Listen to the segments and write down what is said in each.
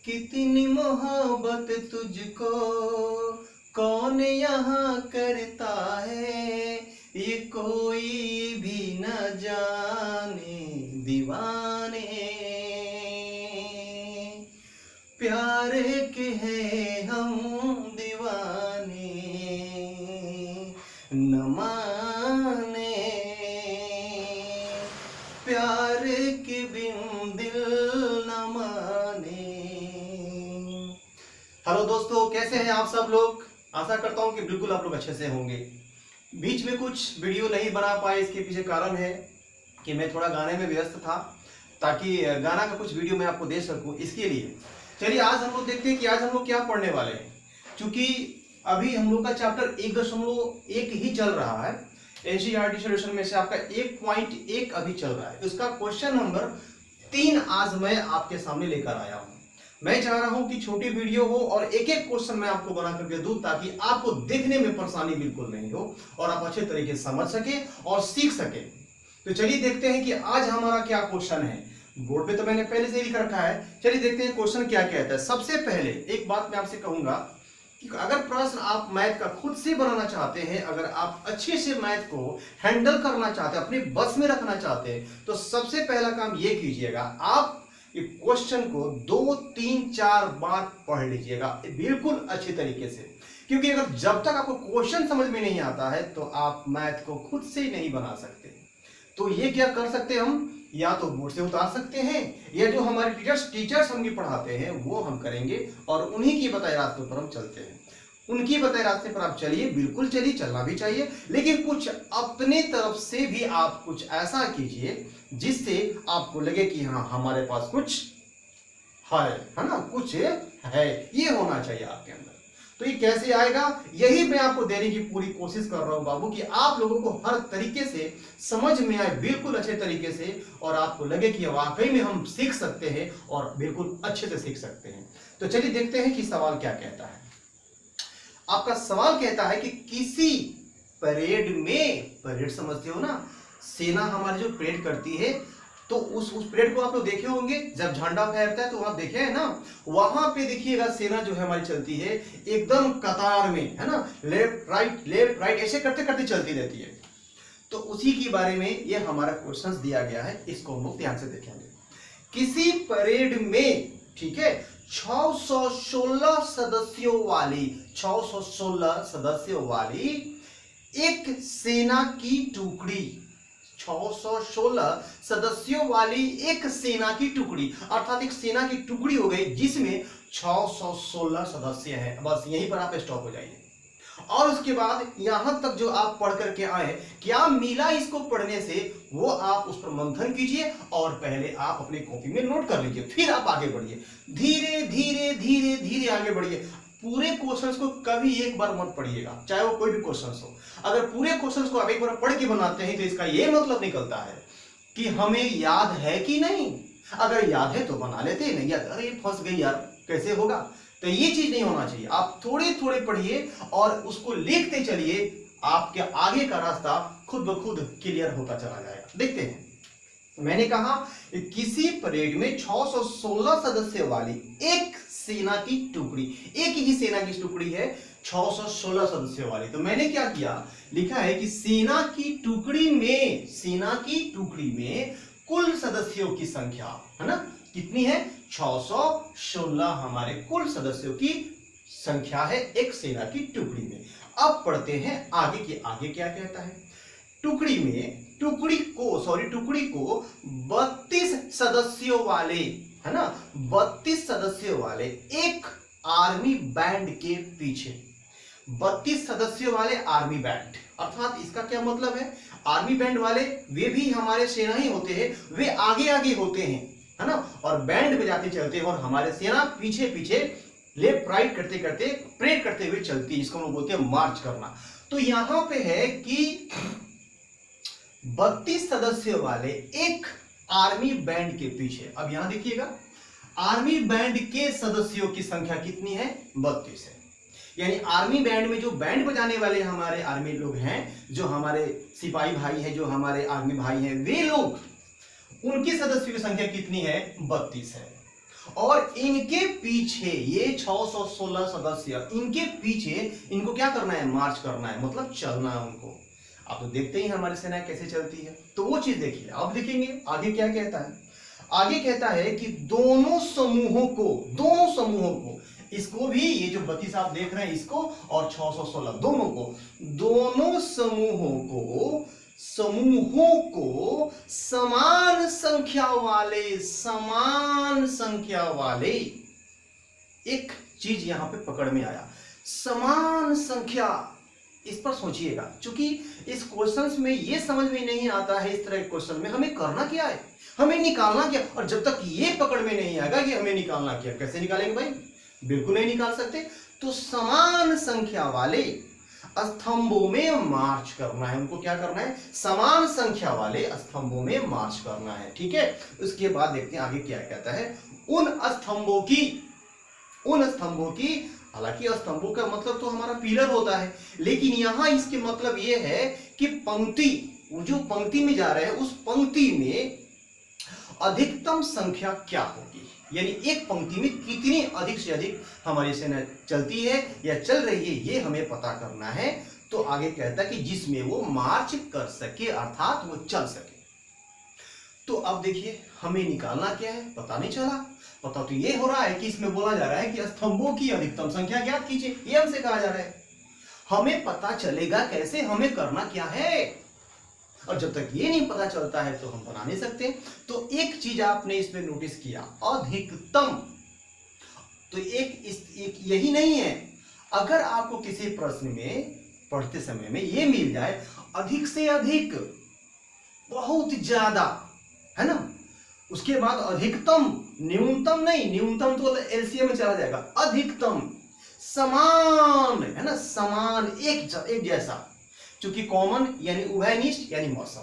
कितनी मोहब्बत तुझको कौन यहाँ करता है, ये कोई भी न जाने दीवाने। प्यार के हैं हम दीवाने, न माने प्यार के बिन दिल न माने। हेलो दोस्तों, कैसे हैं आप सब लोग। आशा करता हूं कि बिल्कुल आप लोग अच्छे से होंगे। बीच में कुछ वीडियो नहीं बना पाए, इसके पीछे कारण है कि मैं थोड़ा गाने में व्यस्त था, ताकि गाना का कुछ वीडियो मैं आपको दे सकूं, इसके लिए। चलिए आज हम लोग देखते हैं कि आज हम लोग क्या पढ़ने वाले हैं। क्योंकि अभी हम लोग का चैप्टर 1.1 ही चल रहा है। एनसीईआरटी सॉल्यूशन में से आपका 1.1 अभी चल रहा है। उसका क्वेश्चन नंबर 3 आज मैं आपके सामने लेकर आया हूं। मैं चाह रहा हूं कि छोटी वीडियो हो और एक एक क्वेश्चन मैं आपको बना करके दूं, ताकि आपको देखने में परेशानी बिल्कुल नहीं हो और आप अच्छे तरीके से समझ सके और सीख सके। तो चलिए देखते हैं कि आज हमारा क्या क्वेश्चन है। बोर्ड पे तो मैंने पहले से ही लिख रखा है। चलिए देखते हैं क्वेश्चन क्या कहता है। सबसे पहले एक बात मैं आपसे कहूंगा कि अगर प्रश्न आप मैथ का खुद से बनाना चाहते हैं, अगर आप अच्छे से मैथ को हैंडल करना चाहते हैं, अपने बस में रखना चाहते हैं, तो सबसे पहला काम ये कीजिएगा, आप इस क्वेश्चन को 2, 3, 4 बार पढ़ लीजिएगा बिल्कुल अच्छे तरीके से। क्योंकि अगर जब तक आपको क्वेश्चन समझ में नहीं आता है तो आप मैथ को खुद से नहीं बना सकते। तो ये क्या कर सकते हैं हम, या तो बोर्ड से उतार सकते हैं, या जो हमारे टीचर्स हमें पढ़ाते हैं वो हम करेंगे, और उन्हीं की बताए रास्ते पर हम चलते हैं। उनकी बताए रास्ते पर आप चलिए, बिल्कुल चलिए, चलना भी चाहिए, लेकिन कुछ अपने तरफ से भी आप कुछ ऐसा कीजिए जिससे आपको लगे कि हाँ हमारे पास कुछ है ना, कुछ है, ये होना चाहिए आपके अंदर। तो ये कैसे आएगा, यही मैं आपको देने की पूरी कोशिश कर रहा हूं बाबू, कि आप लोगों को हर तरीके से समझ में आए, बिल्कुल अच्छे तरीके से, और आपको लगे कि वाकई में हम सीख सकते हैं और बिल्कुल अच्छे से सीख सकते हैं। तो चलिए देखते हैं कि सवाल क्या कहता है। आपका सवाल कहता है कि किसी परेड में, परेड समझते हो ना, सेना हमारी जो परेड करती है, तो उस परेड को आप लोग देखे होंगे, जब झंडा फहरता है तो आप देखे हैं ना, वहां पे देखिएगा सेना जो है हमारी चलती है एकदम कतार में, है ना, लेफ्ट राइट ऐसे करते करते चलती रहती है। तो उसी के बारे में ये हमारा क्वेश्चन दिया गया है, इसको हम लोग ध्यान से देखेंगे। किसी परेड में, ठीक है, 616 सदस्यों वाली, 616 सदस्यों वाली एक सेना की टुकड़ी, 616 सदस्यों वाली एक सेना की टुकड़ी, अर्थात एक सेना की टुकड़ी हो गई जिसमें 616 सदस्य हैं। बस यहीं पर आप स्टॉप हो जाइए। और उसके बाद यहां तक जो आप पढ़ करके आए, क्या मिला इसको पढ़ने से, वो आप उस पर मंथन कीजिए और पहले आप अपनी कॉपी में नोट कर लीजिए, फिर आप आगे बढ़िए, धीरे धीरे धीरे धीरे आगे बढ़िए। पूरे क्वेश्चंस को कभी एक बार मत पढ़िएगा, चाहे वो कोई भी क्वेश्चंस हो। अगर पूरे क्वेश्चंस को आप एक बार पढ़ के बनाते हैं तो इसका यह मतलब निकलता है कि हमें याद है कि नहीं। अगर याद है तो बना लेते हैं, नहीं याद, अरे फंस गई यार, कैसे होगा। तो ये चीज नहीं होना चाहिए। आप थोड़े थोड़े पढ़िए और उसको लिखते चलिए, आपके आगे का रास्ता खुद ब खुद क्लियर होता चला जाएगा। देखते हैं, मैंने कहा किसी परेड में 616 सदस्य वाली एक सेना की टुकड़ी, एक ही सेना की टुकड़ी है 616 सदस्यों वाली। तो मैंने क्या किया, लिखा है कि सेना की टुकड़ी में कुल सदस्यों की संख्या, है ना, कितनी है, 616 हमारे कुल सदस्यों की संख्या है एक सेना की टुकड़ी में। अब पढ़ते हैं आगे की, आगे क्या कहता है। टुकड़ी को 32 सदस्यों वाले, है ना, 32 सदस्यों वाले एक आर्मी बैंड के पीछे, 32 सदस्यों वाले आर्मी बैंड, अर्थात इसका क्या मतलब है, आर्मी बैंड वाले वे भी हमारे सेना ही होते हैं, वे आगे आगे होते हैं, है ना, और बैंड बजाते चलते हैं, और हमारे सेना पीछे पीछे लेफ्ट राइट करते करते परेड करते हुए चलती है, इसको हम बोलते हैं मार्च करना। तो यहां पे है कि 32 सदस्यों वाले एक आर्मी बैंड के पीछे। अब यहां देखिएगा, आर्मी बैंड के सदस्यों की संख्या कितनी है, 32 है। यानी आर्मी बैंड में जो बैंड बजाने वाले हमारे आर्मी लोग हैं, जो हमारे सिपाही भाई हैं, जो हमारे आर्मी भाई हैं, वे लोग, उनकी सदस्यों की संख्या कितनी है, 32 है। और इनके पीछे ये 616 सदस्य, इनके पीछे इनको क्या करना है, मार्च करना है, मतलब चलना है उनको। आप तो देखते ही हमारी सेना कैसे चलती है, तो वो चीज देखिए। अब देखेंगे आगे क्या कहता है। आगे कहता है कि दोनों समूहों को, इसको भी, ये जो 32 आप देख रहे हैं इसको और 616 दोनों समूहों को समान संख्या वाले, एक चीज यहां पे पकड़ में आया, समान संख्या। इस पर सोचिएगा, क्योंकि इस क्वेश्चंस में ये समझ में नहीं आता है, इस तरह के क्वेश्चन में हमें करना क्या है, हमें निकालना क्या। और जब तक ये पकड़ में नहीं आएगा कि हमें निकालना क्या, कैसे निकालेंगे भाई, बिल्कुल नहीं निकाल सकते। तो समान संख्या वाले स्तंभों में मार्च करना है, उनको क्या करना है, समान संख्या वाले स्तंभों में मार्च करना है, ठीक है। उसके बाद देखते हैं आगे क्या कहता है। उन स्तंभों की, हालांकि स्तंभों का मतलब तो हमारा पिलर होता है, लेकिन यहां इसके मतलब यह है कि पंक्ति, जो पंक्ति में जा रहे हैं उस पंक्ति में अधिकतम संख्या क्या होगी, यानी एक पंक्ति में कितनी अधिक से अधिक हमारी सेना चलती है या चल रही है, ये हमें पता करना है। तो आगे कहता है कि जिसमें वो मार्च कर सके, अर्थात वो चल सके। तो अब देखिए हमें निकालना क्या है, पता नहीं चला। पता तो ये हो रहा है कि इसमें बोला जा रहा है कि स्तंभों की अधिकतम संख्या ज्ञात कीजिए, ये हमसे कहा जा रहा है। हमें पता चलेगा कैसे, हमें करना क्या है, और जब तक ये नहीं पता चलता है तो हम बना नहीं सकते। तो एक चीज आपने इसमें नोटिस किया, अधिकतम। तो एक यही नहीं है, अगर आपको किसी प्रश्न में पढ़ते समय में ये मिल जाए अधिक से अधिक, बहुत ज्यादा, है ना, उसके बाद अधिकतम, न्यूनतम नहीं, न्यूनतम तो एलसीएम में चला जाएगा, अधिकतम, समान, है ना, समान, एक जैसा, क्योंकि कॉमन यानी उभयनिष्ठ यानी मौसम,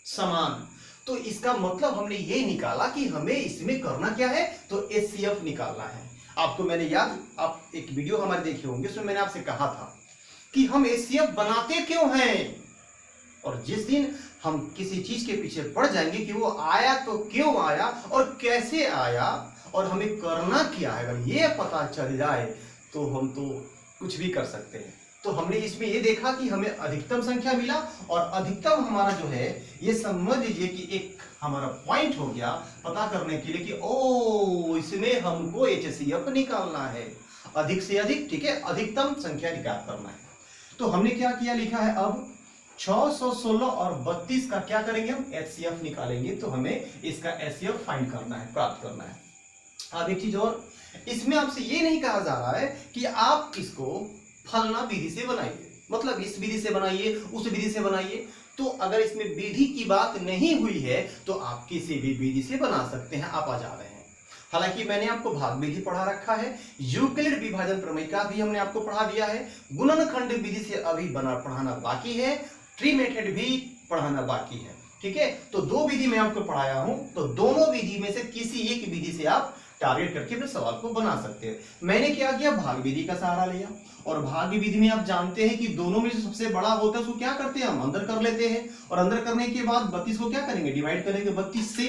समान। तो इसका मतलब हमने ये निकाला कि हमें इसमें करना क्या है, तो एचसीएफ निकालना है। आपको मैंने याद, आप एक वीडियो हमारे देखे होंगे, उसमें मैंने आपसे कहा था कि हम एचसीएफ बनाते क्यों हैं, और जिस दिन हम किसी चीज के पीछे पड़ जाएंगे कि वो आया तो क्यों आया और कैसे आया और हमें करना क्या है, अगर ये पता चल जाए तो हम तो कुछ भी कर सकते हैं। तो हमने इसमें ये देखा कि हमें अधिकतम संख्या मिला, और अधिकतम हमारा जो है ये समझ लीजिए कि एक हमारा पॉइंट हो गया पता करने के लिए कि ओ इसमें हमको एचसीएफ निकालना है, अधिक से अधिक, ठीक है, अधिकतम संख्या निकाल करना है। तो हमने क्या किया, लिखा है अब 616 और 32 का क्या करेंगे, हम एचसीएफ निकालेंगे। तो हमें इसका एचसीएफ फाइंड करना है, प्राप्त करना है। अब एक चीज और, इसमें आपसे ये नहीं कहा जा रहा है कि आप इसको फलना विधि से बनाइए, मतलब इस विधि से बनाइए, उस विधि से बनाइए। तो अगर इसमें विधि की बात नहीं हुई है तो आप किसी भी विधि से बना सकते हैं, आप आजाद हैं। हालांकि मैंने आपको भाग विधि पढ़ा रखा है, यूक्लिड विभाजन प्रमेय का भी हमने आपको पढ़ा दिया है, गुणनखंड विधि से अभी पढ़ाना बाकी है, ट्री मेथड भी पढ़ाना बाकी है, ठीक है। तो दो विधि मैं आपको पढ़ाया हूं, तो दोनों विधि में से किसी एक विधि से आप टारगेट करके अपने सवाल को बना सकते हैं। मैंने क्या किया, भाग विधि का सहारा लिया, और भाग विधि में आप जानते हैं कि दोनों में जो सबसे बड़ा होता है उसको क्या करते हैं, हम अंदर कर लेते हैं, और अंदर करने के बाद 32 को क्या करेंगे, डिवाइड करेंगे 32 से।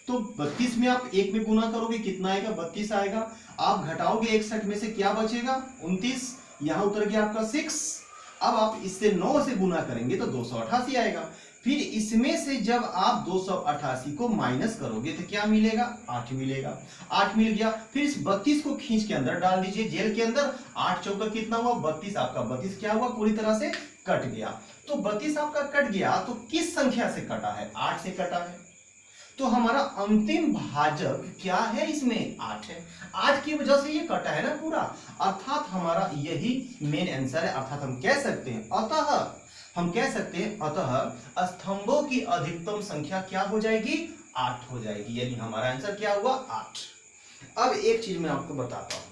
तो 32 में आप एक में गुना करोगे, कितना आएगा, 32 आएगा। आप घटाओगे 61 में से, क्या बचेगा, 29, यहां उतर गया आपका 6। अब आप इससे 9 से गुना करेंगे तो 288 आएगा। फिर इसमें से जब आप 288 को माइनस करोगे तो क्या मिलेगा, 8 मिलेगा। 8 मिल गया, फिर इस 32 को खींच के अंदर डाल दीजिए जेल के अंदर। 8 चौका कितना हुआ, 32। आपका 32 क्या हुआ, पूरी तरह से कट गया। तो 32 आपका कट गया, तो किस संख्या से कटा है, 8 से कटा है। तो हमारा अंतिम भाजक क्या है, इसमें 8 है। 8 की वजह से ये कटा है ना पूरा, अर्थात हमारा यही मेन आंसर है। अर्थात हम कह सकते हैं, अतः स्तंभों की अधिकतम संख्या क्या हो जाएगी, 8 हो जाएगी, यानी हमारा आंसर क्या हुआ, 8। अब एक चीज मैं आपको बताता हूं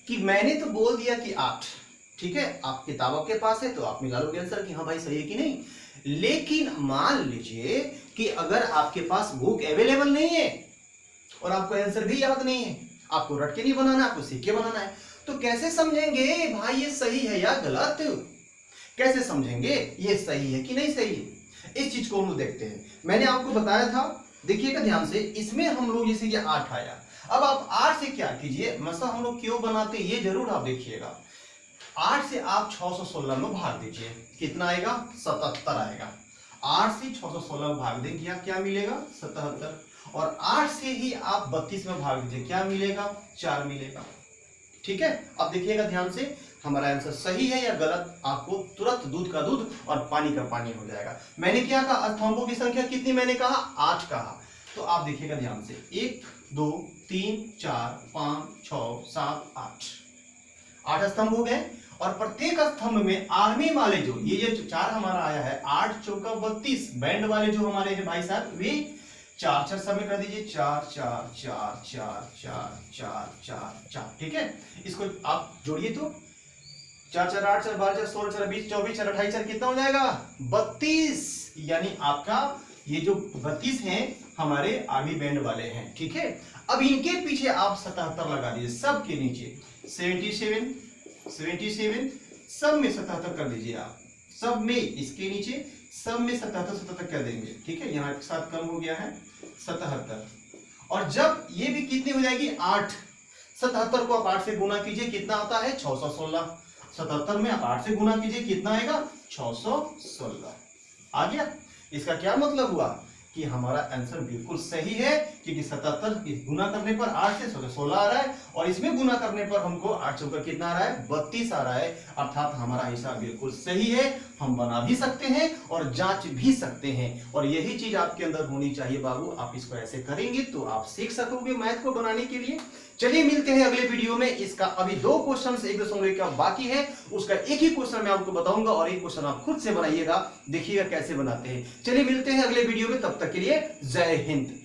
कि मैंने तो बोल दिया कि 8, ठीक है, आप किताब आपके पास है तो आप मिला लोगे आंसर कि हाँ भाई सही है कि नहीं। लेकिन मान लीजिए कि अगर आपके पास बुक अवेलेबल नहीं है और आपको आंसर भी याद नहीं है, आपको रट के नहीं बनाना, आपको सीख के बनाना है, तो कैसे समझेंगे भाई ये सही है या गलत, कैसे समझेंगे ये सही है कि नहीं सही है। इस चीज को हम लोग देखते हैं। मैंने आपको बताया था, देखिएगा ध्यान से, इसमें हम लोग जैसे ये 8 आया, अब आप 8 से क्या कीजिए, मतलब हम लोग क्यों बनाते हैं ये जरूर आप देखिएगा। 8 से आप 616 में भाग दीजिए, कितना आएगा? 77 आएगा। 8 से 616 में भाग देंगे क्या मिलेगा? 77। और 8 से ही आप 32 में भाग दीजिए, क्या मिलेगा? 4 मिलेगा। ठीक है, अब देखिएगा ध्यान से, हमारा आंसर सही है या गलत, आपको तुरंत दूध का दूध और पानी का पानी हो जाएगा। मैंने क्या कहा? स्तंभों की संख्या कितनी मैंने कहा? 8 कहा। तो आप देखिएगा ध्यान से, 1 2 3 4 5 6 7 8 स्तंभ हो गए। और प्रत्येक स्तंभ में आर्मी वाले ये जो 4 हमारा आया है, 8 चौका 32 बैंड वाले जो हमारे हैं भाई साहब, वे 4 4 समय कर दीजिए, 4 4 4 4 4 4 4 4। ठीक है, इसको आप जोड़िए तो 4 4 8 4 12 4 16 4 20 24 4 28 4 कितना हो जाएगा? 32। यानी आपका ये जो 32 हैं हमारे आर्मी बैंड वाले हैं। ठीक है, अब इनके पीछे आप 77 लगा दीजिए, सबके नीचे 77 77, सब में 77 कर दीजिए आप, सब में इसके नीचे सब में 77 77 कर देंगे। ठीक है, यहाँ के साथ कम हो गया है 77। और जब ये भी कितनी हो जाएगी? 8। 77 को आप 8 से गुना कीजिए, कितना आता है? 616। 77 में आप 8 से गुना कीजिए, कितना आएगा? 616 आ गया। इसका क्या मतलब हुआ कि हमारा आंसर बिल्कुल सही है, क्योंकि 77 गुना करने पर 8 से 16 आ रहा है, और इसमें गुना करने पर हमको 8 चौका कितना आ रहा है? 32 आ रहा है। अर्थात हमारा हिसाब बिल्कुल सही है, हम बना भी सकते हैं और जांच भी सकते हैं। और यही चीज आपके अंदर होनी चाहिए बाबू। आप इसको ऐसे करेंगे तो आप सीख सकोगे मैथ को बनाने के लिए। चलिए मिलते हैं अगले वीडियो में। इसका अभी 2 क्वेश्चन 1.1 का बाकी है, उसका एक ही क्वेश्चन मैं आपको बताऊंगा और एक क्वेश्चन आप खुद से बनाइएगा, देखिएगा कैसे बनाते हैं। चलिए मिलते हैं अगले वीडियो में, तब तक के लिए जय हिंद।